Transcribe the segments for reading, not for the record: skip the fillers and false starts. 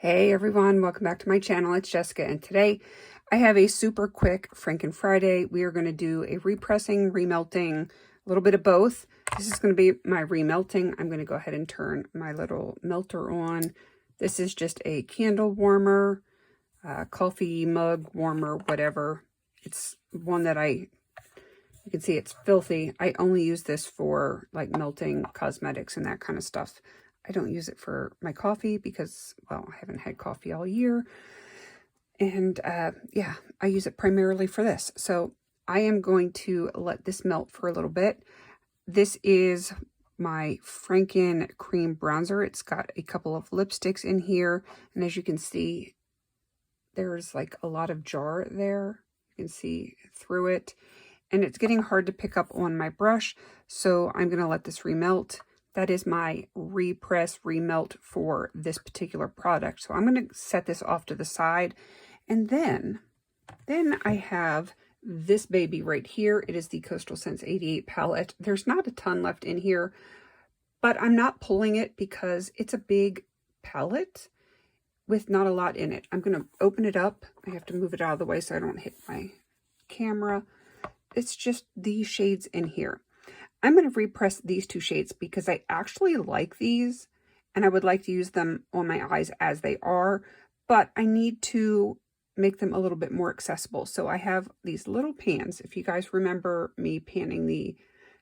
Hey everyone, welcome back to my channel. It's Jessica, and today I have a super quick Franken Friday. We are going to do a repressing, remelting, a little bit of both. This is going to be my remelting. I'm going to go ahead and turn my little melter on. This is just a candle warmer, coffee mug warmer, whatever. It's one that you can see it's filthy. I only use this for like melting cosmetics and that kind of stuff. I don't use it for my coffee because, well, I haven't had coffee all year. And yeah, I use it primarily for this. So I am going to let this melt for a little bit. This is my Franken cream bronzer. It's got a couple of lipsticks in here. And as you can see, there's like a lot of jar there. You can see through it. And it's getting hard to pick up on my brush. So I'm going to let this remelt. That is my repress remelt for this particular product. So I'm going to set this off to the side. And then I have this baby right here. It is the Coastal Scents 88 palette. There's not a ton left in here, but I'm not pulling it because it's a big palette with not a lot in it. I'm going to open it up. I have to move it out of the way so I don't hit my camera. It's just these shades in here. I'm going to repress these two shades because I actually like these and I would like to use them on my eyes as they are, but I need to make them a little bit more accessible. So I have these little pans. If you guys remember me panning the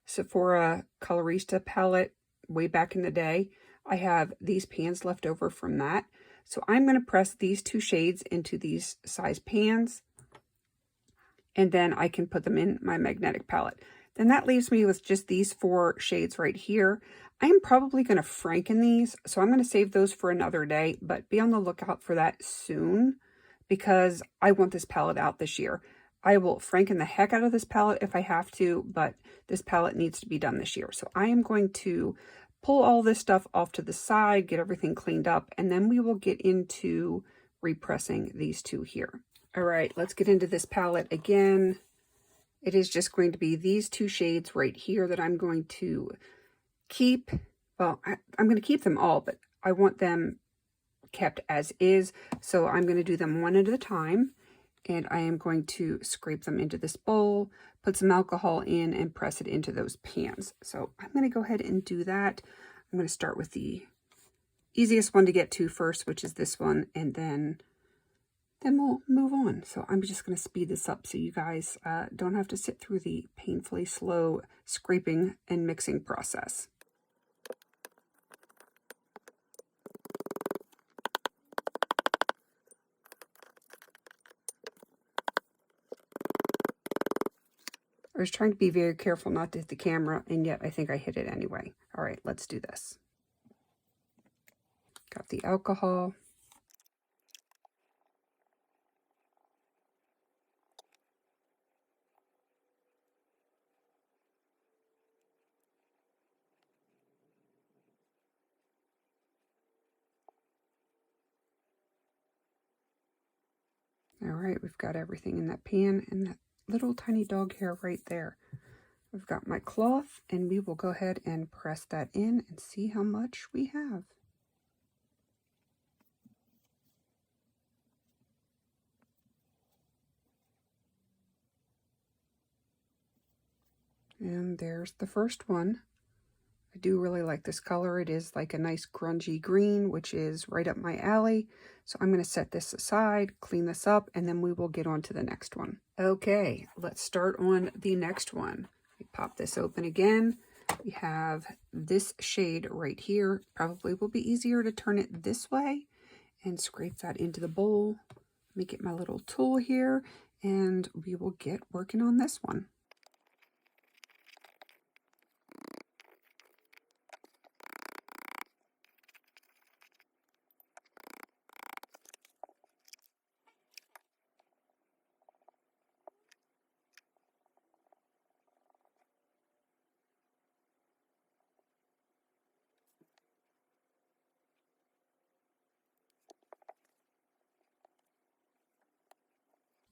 Sephora Colorista palette way back in the day, I have these pans left over from that. So I'm going to press these two shades into these size pans, and then I can put them in my magnetic palette. Then that leaves me with just these four shades right here. I am probably going to Franken these, so I'm going to save those for another day, but be on the lookout for that soon because I want this palette out this year. I will Franken the heck out of this palette if I have to, but this palette needs to be done this year. So I am going to pull all this stuff off to the side, get everything cleaned up, and then we will get into repressing these two here. All right, let's get into this palette again. It is just going to be these two shades right here that I'm going to keep. Well, I'm going to keep them all, but I want them kept as is. So I'm going to do them one at a time. And I am going to scrape them into this bowl, put some alcohol in, and press it into those pans. So I'm going to go ahead and do that. I'm going to start with the easiest one to get to first, which is this one, and then we'll move on. So I'm just going to speed this up so you guys don't have to sit through the painfully slow scraping and mixing process. I was trying to be very careful not to hit the camera, and yet I think I hit it anyway. All right, let's do this. Got the alcohol. All right, we've got everything in that pan and that little tiny dog hair right there. We've got my cloth, and we will go ahead and press that in and see how much we have. And there's the first one. I do really like this color. It is like a nice grungy green, which is right up my alley. So I'm going to set this aside, clean this up, and then we will get on to the next one. Okay, let's start on the next one. We pop this open again. We have this shade right here. Probably will be easier to turn it this way and scrape that into the bowl. Let me get my little tool here, and we will get working on this one.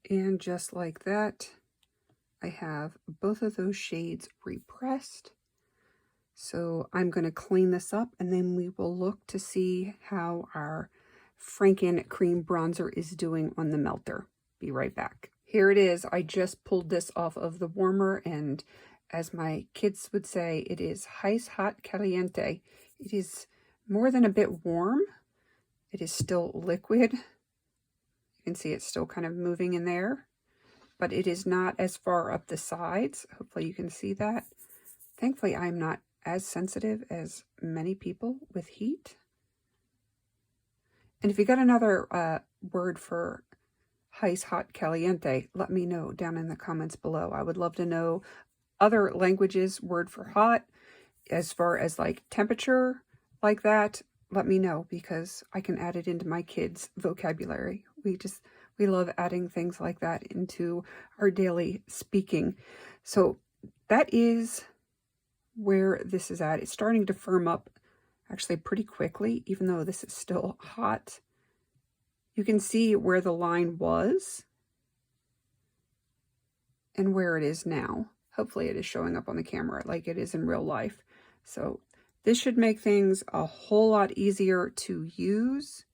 And just like that, I have both of those shades repressed. So I'm going to clean this up, and then we will look to see how our Franken cream bronzer is doing on the melter. Be right back. Here it is. I just pulled this off of the warmer, and as my kids would say, it is heiß hot caliente. It is more than a bit warm. It is still liquid. You can see it's still kind of moving in there, but it is not as far up the sides. Hopefully you can see that. Thankfully, I'm not as sensitive as many people with heat. And if you got another word for heiß hot caliente, let me know down in the comments below. I would love to know other languages word for hot, as far as like temperature like that. Let me know, because I can add it into my kids' vocabulary. We love adding things like that into our daily speaking. So that is where this is at. It's starting to firm up actually pretty quickly, even though this is still hot. You can see where the line was and where it is now. Hopefully it is showing up on the camera like it is in real life. So this should make things a whole lot easier to use.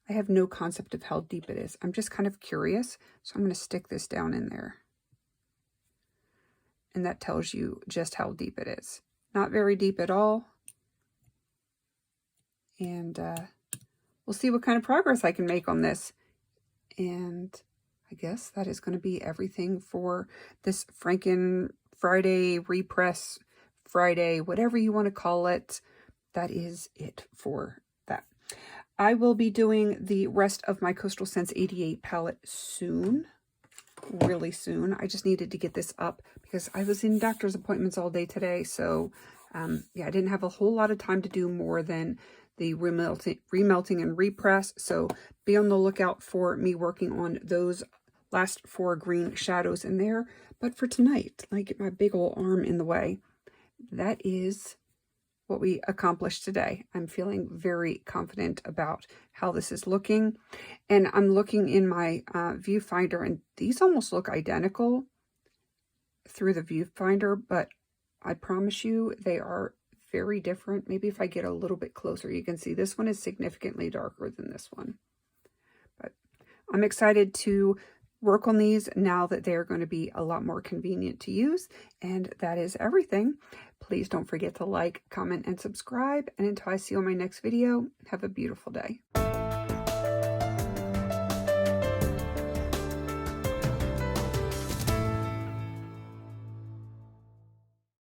I have no concept of how deep it is. I'm just kind of curious, so I'm going to stick this down in there. And that tells you just how deep it is. Not very deep at all. And we'll see what kind of progress I can make on this. And I guess that is going to be everything for this Franken Friday, Repress Friday, whatever you want to call it. That is it for that. I will be doing the rest of my Coastal Scents 88 palette soon. Really soon. I just needed to get this up because I was in doctor's appointments all day today. So yeah, I didn't have a whole lot of time to do more than the remelting and repress. So be on the lookout for me working on those last 4 green shadows in there. But for tonight, I get my big old arm in the way. That is what we accomplished today. I'm feeling very confident about how this is looking. And I'm looking in my viewfinder, and these almost look identical through the viewfinder, but I promise you they are very different. Maybe if I get a little bit closer, you can see this one is significantly darker than this one. But I'm excited to work on these now that they're going to be a lot more convenient to use. And that is everything. Please don't forget to like, comment, and subscribe. And until I see you on my next video, have a beautiful day.